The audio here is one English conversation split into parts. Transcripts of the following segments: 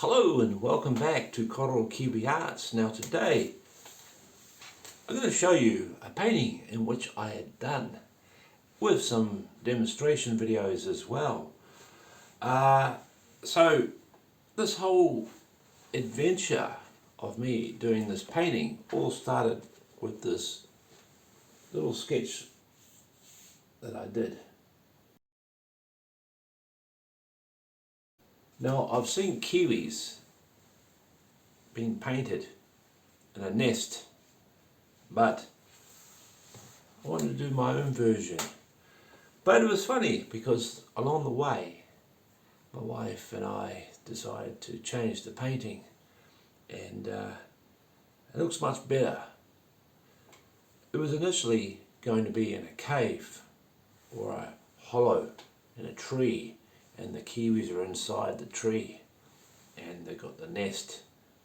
Hello and welcome back to Koru Kiwi Arts. Now today I'm going to show you a painting in which I had done with some demonstration videos as well. So this whole adventure of me doing this painting all started with this little sketch that I did. Now I've seen kiwis being painted in a nest, but I wanted to do my own version. But it was funny because along the way my wife and I decided to change the painting, and it looks much better. It was initially going to be in a cave or a hollow in a tree, and the kiwis are inside the tree and they've got the nest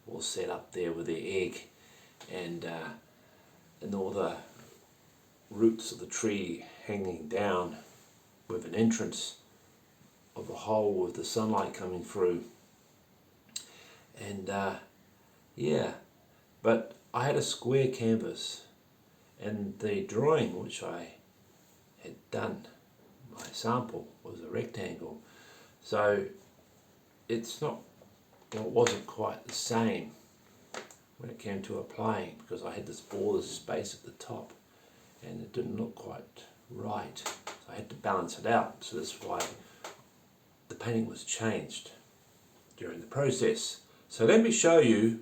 all set up there with their egg, and all the roots of the tree hanging down with an entrance of a hole with the sunlight coming through. And yeah, but I had a square canvas, and the drawing which I had done, my sample, was a rectangle. So it's not, well, it wasn't quite the same when it came to applying, because I had this border space at the top and it didn't look quite right. So I had to balance it out. So that's why the painting was changed during the process. So let me show you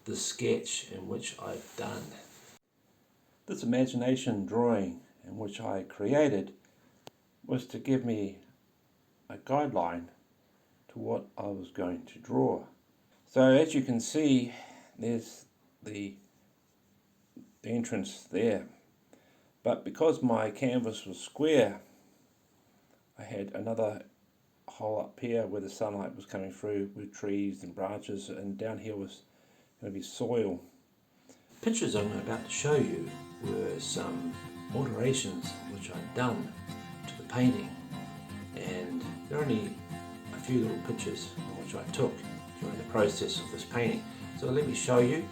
the sketch in which I've done. This imagination drawing in which I created was to give me a guideline to what I was going to draw. So as you can see, there's the entrance there, but because my canvas was square, I had another hole up here where the sunlight was coming through with trees and branches, and down here was going to be soil. The pictures I'm about to show you were some alterations which I'd done to the painting, and they're only a few little pictures which I took during the process of this painting. So let me show you,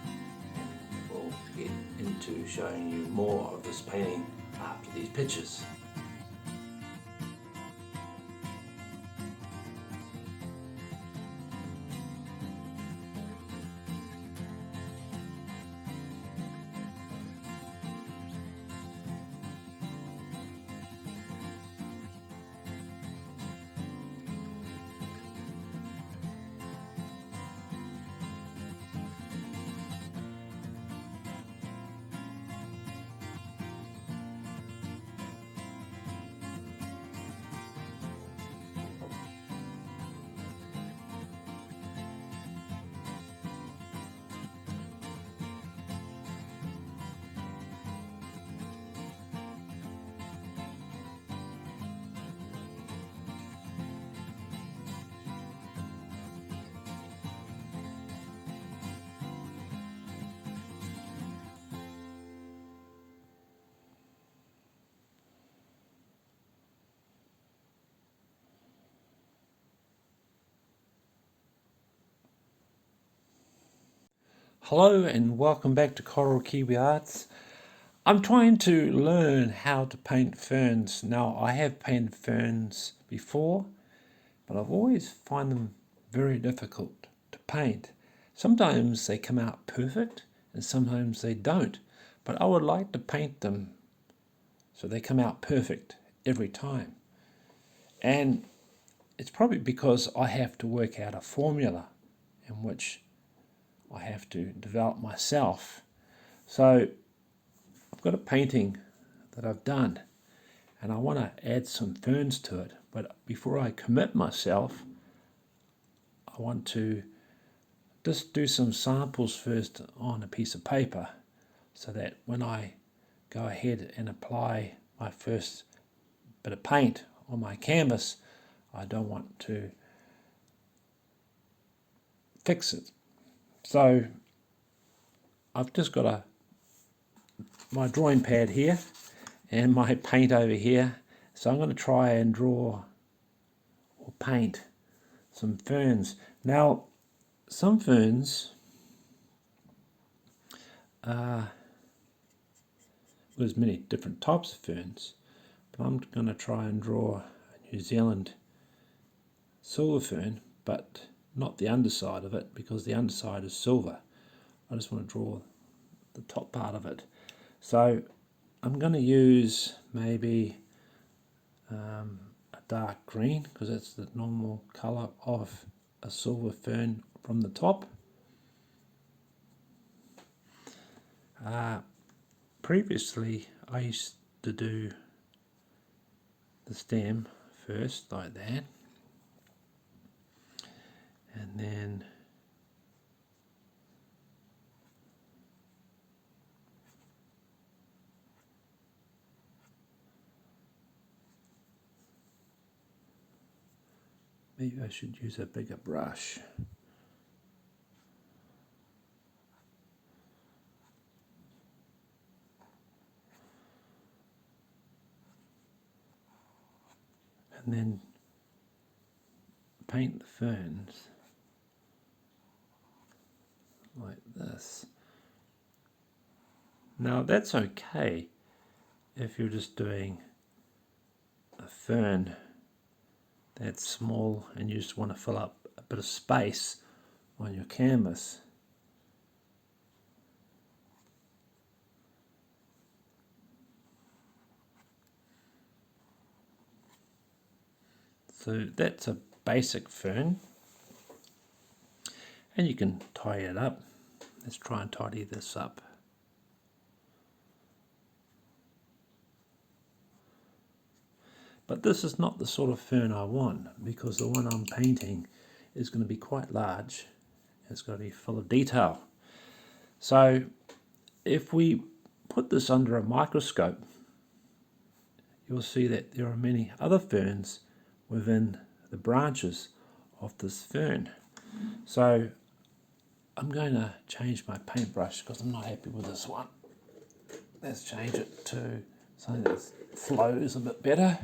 and we'll get into showing you more of this painting after these pictures. Hello and welcome back to Koru Kiwi Arts. I'm trying to learn how to paint ferns. Now, I have painted ferns before, but I've always find them very difficult to paint. Sometimes they come out perfect and sometimes they don't, but I would like to paint them so they come out perfect every time. And it's probably because I have to work out a formula in which I have to develop myself. So I've got a painting that I've done and I want to add some ferns to it, but before I commit myself, I want to just do some samples first on a piece of paper, so that when I go ahead and apply my first bit of paint on my canvas, I don't want to fix it. So I've just got my drawing pad here and my paint over here. So I'm going to try and draw or paint some ferns. Now, some ferns, there's many different types of ferns, but I'm going to try and draw a New Zealand silver fern, but not the underside of it, because the underside is silver. I just want to draw the top part of it. So I'm going to use maybe a dark green, because that's the normal colour of a silver fern from the top. Previously I used to do the stem first like that, and then maybe I should use a bigger brush. And then paint the ferns like this. Now that's okay if you're just doing a fern that's small and you just want to fill up a bit of space on your canvas. So that's a basic fern, and you can tie it up. Let's try and tidy this up. But this is not the sort of fern I want, because the one I'm painting is going to be quite large. It's going to be full of detail. So if we put this under a microscope, you'll see that there are many other ferns within the branches of this fern. So I'm going to change my paintbrush because I'm not happy with this one. Let's change it to something that flows a bit better.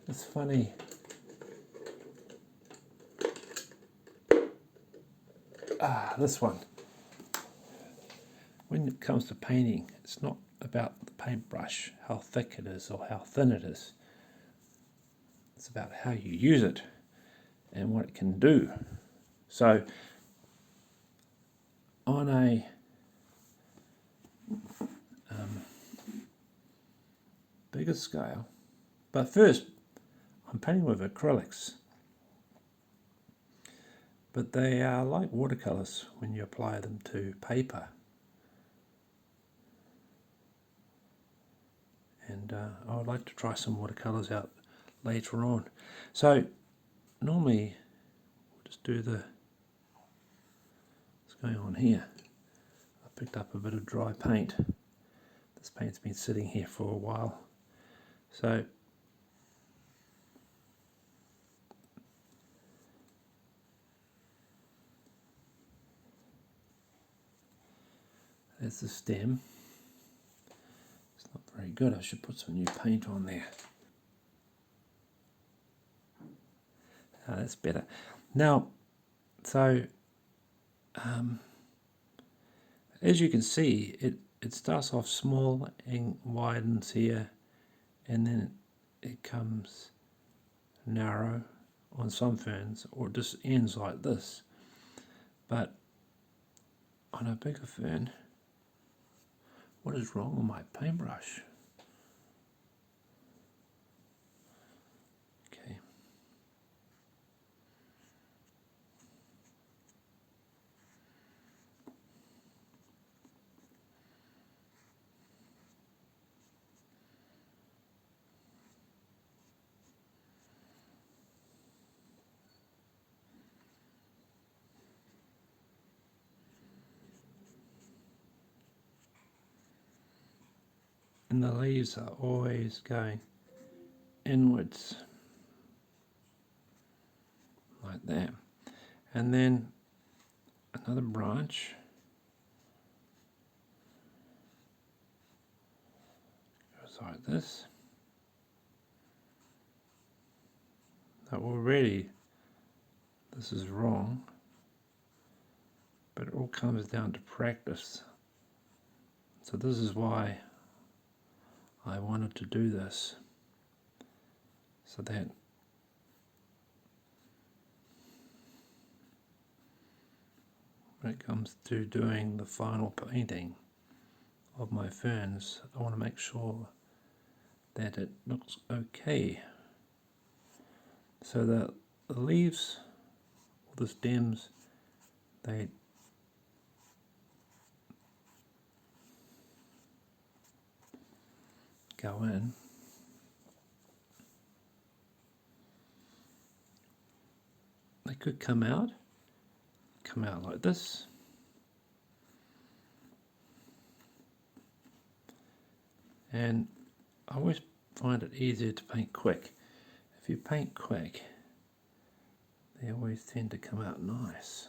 It's funny. This one. When it comes to painting, it's not about the paintbrush, how thick it is or how thin it is. It's about how you use it and what it can do. So on a bigger scale, but first I'm painting with acrylics, but they are like watercolours when you apply them to paper. And I would like to try some watercolours out later on. So normally we'll just do what's going on here. I picked up a bit of dry paint. This paint's been sitting here for a while. So that's the stem. It's not very good. I should put some new paint on there. That's better. Now, so as you can see, it starts off small and widens here, and then it comes narrow on some ferns, or it just ends like this. But on a bigger fern, what is wrong with my paintbrush? Okay. And the leaves are always going inwards like that. And then another branch goes like this. Now already this is wrong, but it all comes down to practice. So this is why I wanted to do this, so that when it comes to doing the final painting of my ferns, I want to make sure that it looks okay. So that the leaves or the stems, they go in. They could come out like this. And I always find it easier to paint quick. If you paint quick, they always tend to come out nice.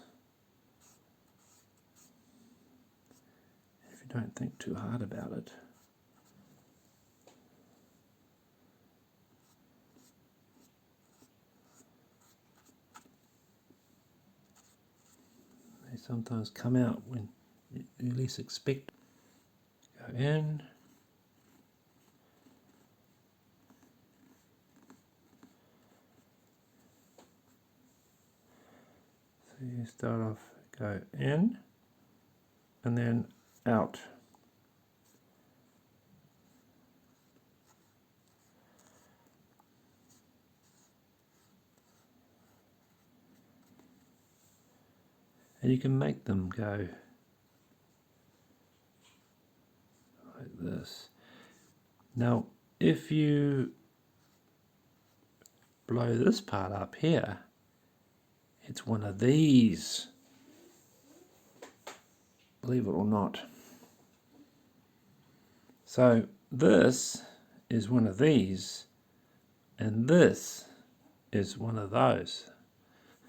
If you don't think too hard about it. They sometimes come out when you least expect. Go in. So you start off, go in, and then out. And you can make them go like this. Now, if you blow this part up here, it's one of these. Believe it or not. So this is one of these, and this is one of those.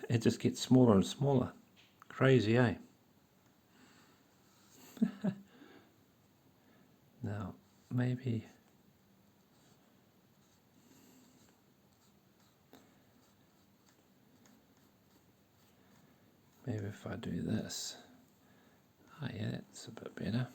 It just gets smaller and smaller. Crazy, eh? Now, maybe if I do this. Oh yeah, that's a bit better.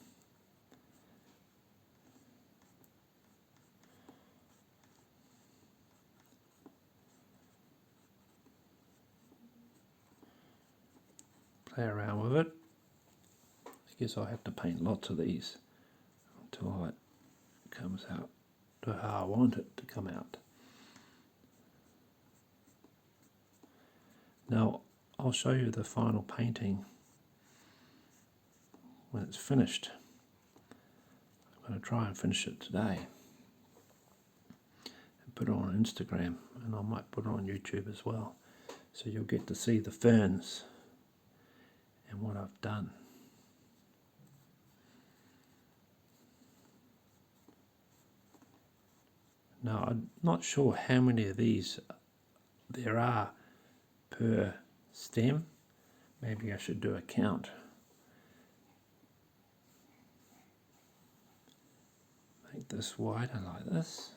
Play around with it. I guess I'll have to paint lots of these until it comes out to how I want it to come out. Now I'll show you the final painting when it's finished. I'm going to try and finish it today and put it on Instagram, and I might put it on YouTube as well, so you'll get to see the ferns and what I've done. Now I'm not sure how many of these there are per stem. Maybe I should do a count. Make this wider like this.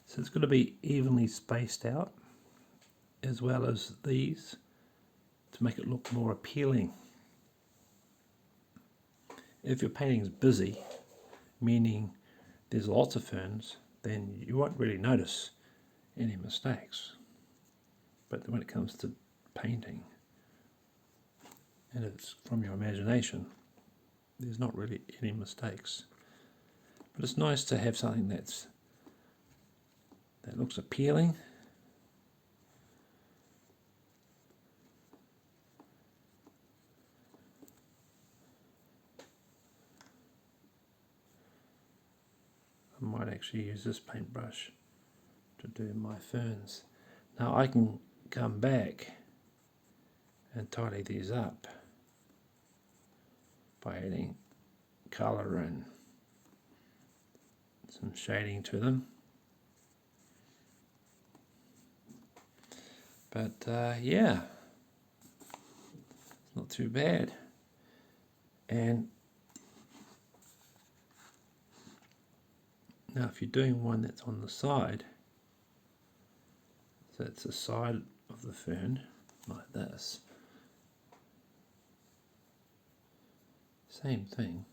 So it's going to be evenly spaced out, as well as these, to make it look more appealing. If your painting is busy, meaning there's lots of ferns, then you won't really notice any mistakes. But when it comes to painting, and it's from your imagination, there's not really any mistakes. But it's nice to have something that looks appealing. I might actually use this paintbrush to do my ferns. Now I can come back and tidy these up by adding colour in. some shading to them. But yeah, it's not too bad. And now if you're doing one that's on the side, so it's the side of the fern, like this. Same thing.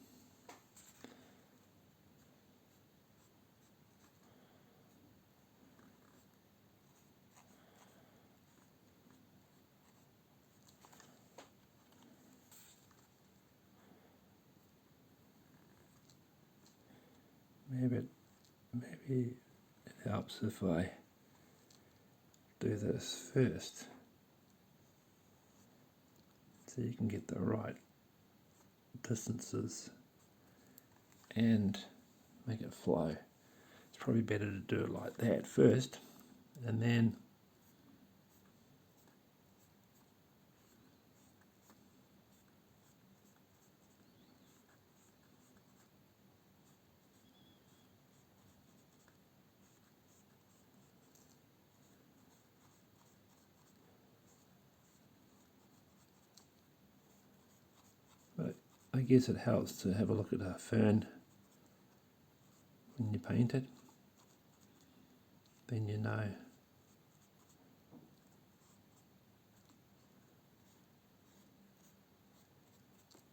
Maybe it helps if I do this first, so you can get the right distances and make it flow. It's probably better to do it like that first, and then I guess it helps to have a look at a fern when you paint it. Then you know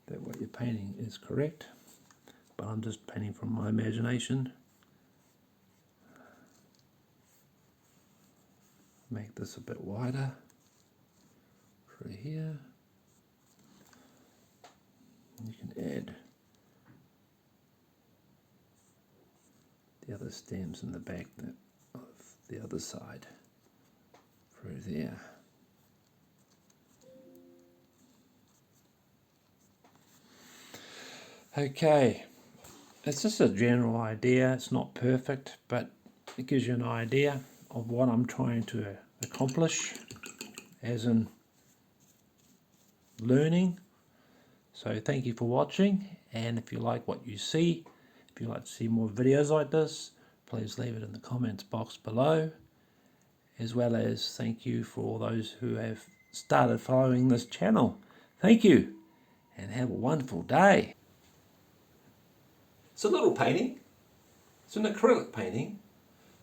that what you're painting is correct. But I'm just painting from my imagination. Make this a bit wider through here. You can add the other stems in the back of the other side through there. Okay, it's just a general idea. It's not perfect, but it gives you an idea of what I'm trying to accomplish, as in learning. So thank you for watching, and if you like what you see, if you'd like to see more videos like this, please leave it in the comments box below, as well as thank you for all those who have started following this channel. Thank you, and have a wonderful day. It's a little painting. It's an acrylic painting,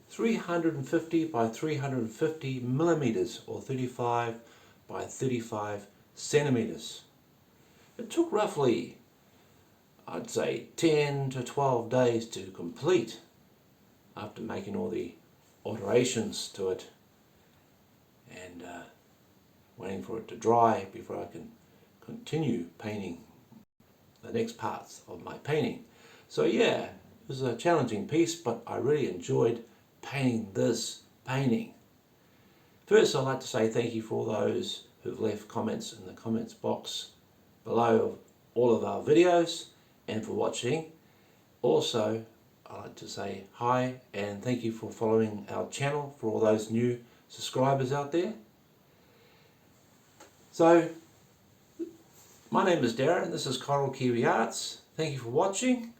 350 by 350 millimeters, or 35 by 35 centimeters. It took roughly, I'd say, 10 to 12 days to complete, after making all the alterations to it and waiting for it to dry before I can continue painting the next parts of my painting. So yeah, it was a challenging piece, but I really enjoyed painting this painting. First, I'd like to say thank you for all those who've left comments in the comments box below all of our videos, and for watching. Also, I'd like to say hi and thank you for following our channel, for all those new subscribers out there. So, my name is Darren, this is Koru Kiwi Arts. Thank you for watching,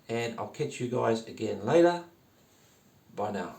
and I'll catch you guys again later. Bye now.